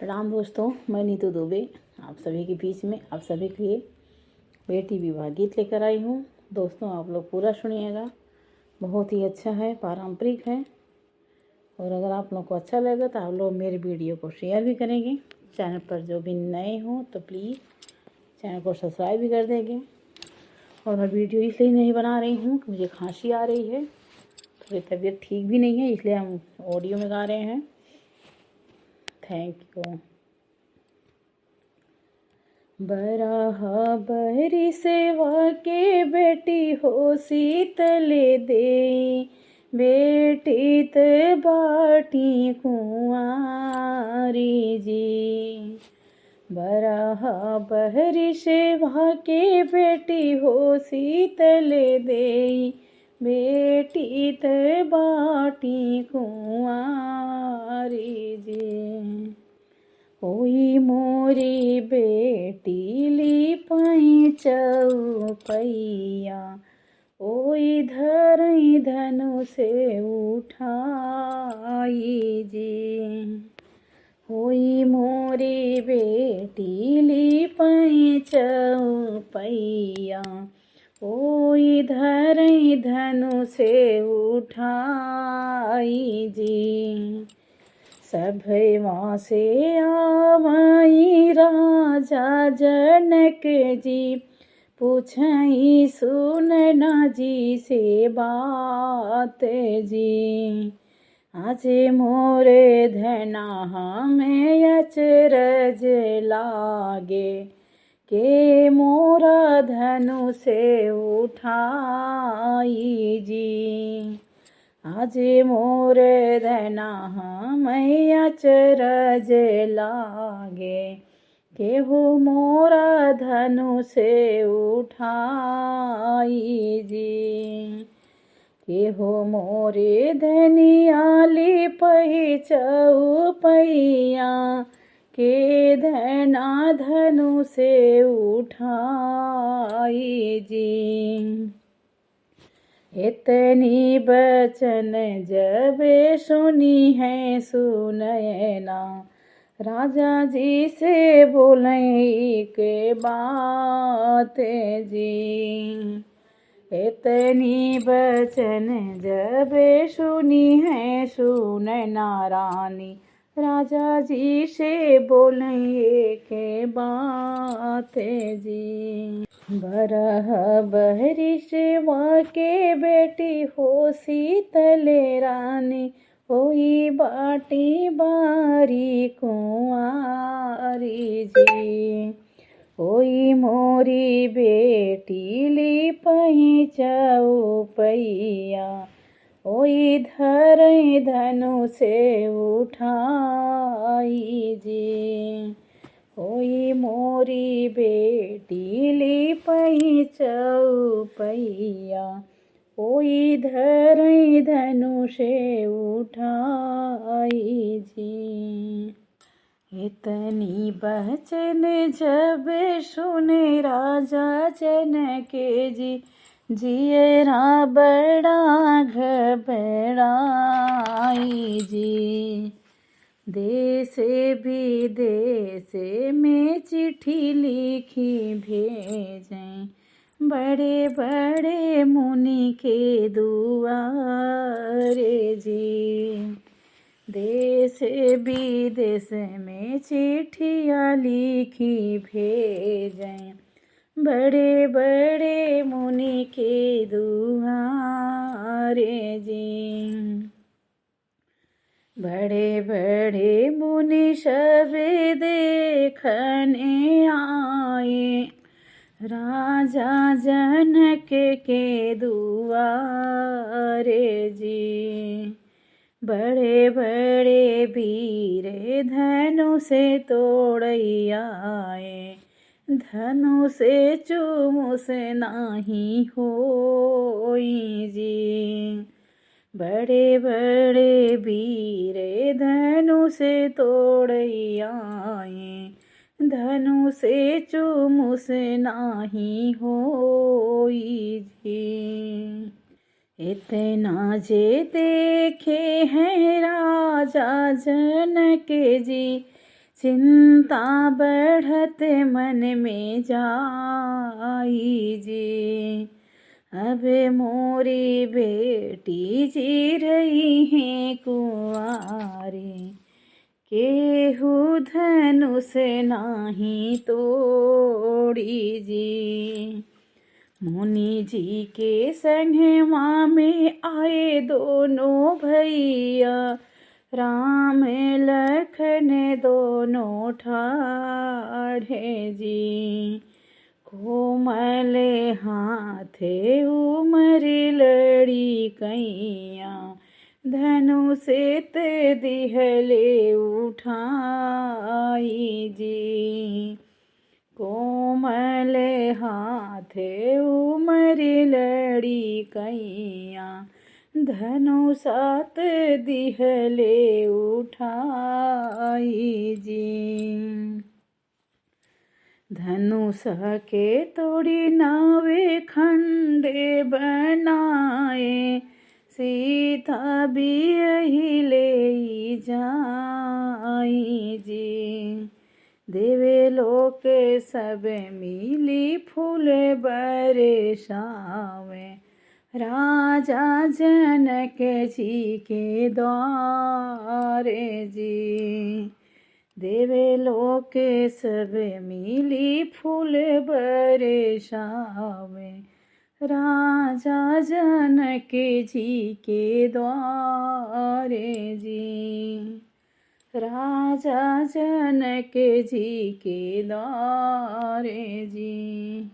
प्रणाम दोस्तों, मैं नीतू दुबे आप सभी के बीच में आप सभी के लिए बेटी विवाह गीत लेकर आई हूँ। दोस्तों आप लोग पूरा सुनिएगा, बहुत ही अच्छा है, पारंपरिक है। और अगर आप लोग को अच्छा लगेगा तो आप लोग मेरे वीडियो को शेयर भी करेंगे। चैनल पर जो भी नए हों तो प्लीज़ चैनल को सब्सक्राइब भी कर देंगे। और मैं वीडियो इसलिए नहीं बना रही हूँ कि मुझे खांसी आ रही है, थोड़ी तबीयत ठीक भी नहीं है, इसलिए हम ऑडियो में गा रहे हैं। Thank you. बराहा बहरी सेवा के बेटी हो शीतले दे, बेटी त बाटी कुंवारी जी। बराहा बहरी सेवा के बेटी हो शीतले दे, बेटी त बाटी कुंवारी जी। ओई मोरी बेटी लिपाई चौपैया, ओई धरई धनु से उठाई जी। ओई मोरी बेटी लिपाई चौपैया, ओई धरई धनु से उठाई जी। सभवा से आवई राजा जनक जी, पूछई सुनना जी से बात जी। आज मोरे धना हमें अचरज लागे, के मोरा धनु से उठाई जी। आज मोर धना मैं अचरज लागे, केहू मोरा धनु से उठाई जी। केहू मोरे धनियाली पही चौपैया, के धना धनु से उठाई जी। इतनी बचन जब सुनी है सुनैना, राजा जी से बोले के बात जी। इतनी बचन जब सुनी है सुनैना रानी, राजा जी से बोले के बात जी। बरह बहरी सेवा के बेटी हो शीतले रानी, होई बाटी बारी कुंवारी जी। होई मोरी बेटी लिपाई चौपैया, ओई धरई धनु से उठाई जी। ओई मोरी बेटी लिपाई चौपैया, ओई धरई धनु से उठाई जी। इतनी बचन जब सुने राजा जनक जी, जियरा बड़ा घबराई जी। देश विदेश में चिट्ठी लिखी भेजें, बड़े बड़े मुनि के दुआरे जी। देश विदेश में चिट्ठियाँ लिखी भेजें, बड़े बड़े मुनि के दुआरे जी। बड़े बड़े मुनि सब देखने आए, राजा जनक के दुआरे जी। बड़े बड़े वीर धनु से तोड़ई आए, धनु से चूमुस नाही होई जी। बड़े बड़े वीर धनु से तोड़ई आए, धनु से चूमुस नाही होई जी। इतना जे देखे हैं राजा जनक जी, चिंता बढ़त मन में जाई जी। अब मोरी बेटी जी रही हैं कुंवारी, केहू धनुष नाही तोड़ी जी। मुनि जी के संगवा में आए दोनों भैया, राम लखन दोनों ठाढ़े जी। कोमल हाथे उमर लड़ी कैया, धनुष ते दिहले उठाई जी। कोमल हाथे उमर लड़ी कैया, धनुषात दिहले उठाई जी। धनुष के तोड़ी नावे खंडे बनाए, सीता भी यही ले जाई जी। देवे लोक सब मिली फूल बरसावे, राजा जनक जी के द्वारे जी। देवे लोक सब मिली फूल बरसावे, राजा जनक जी के द्वारे जी। राजा जनक जी के द्वारे जी।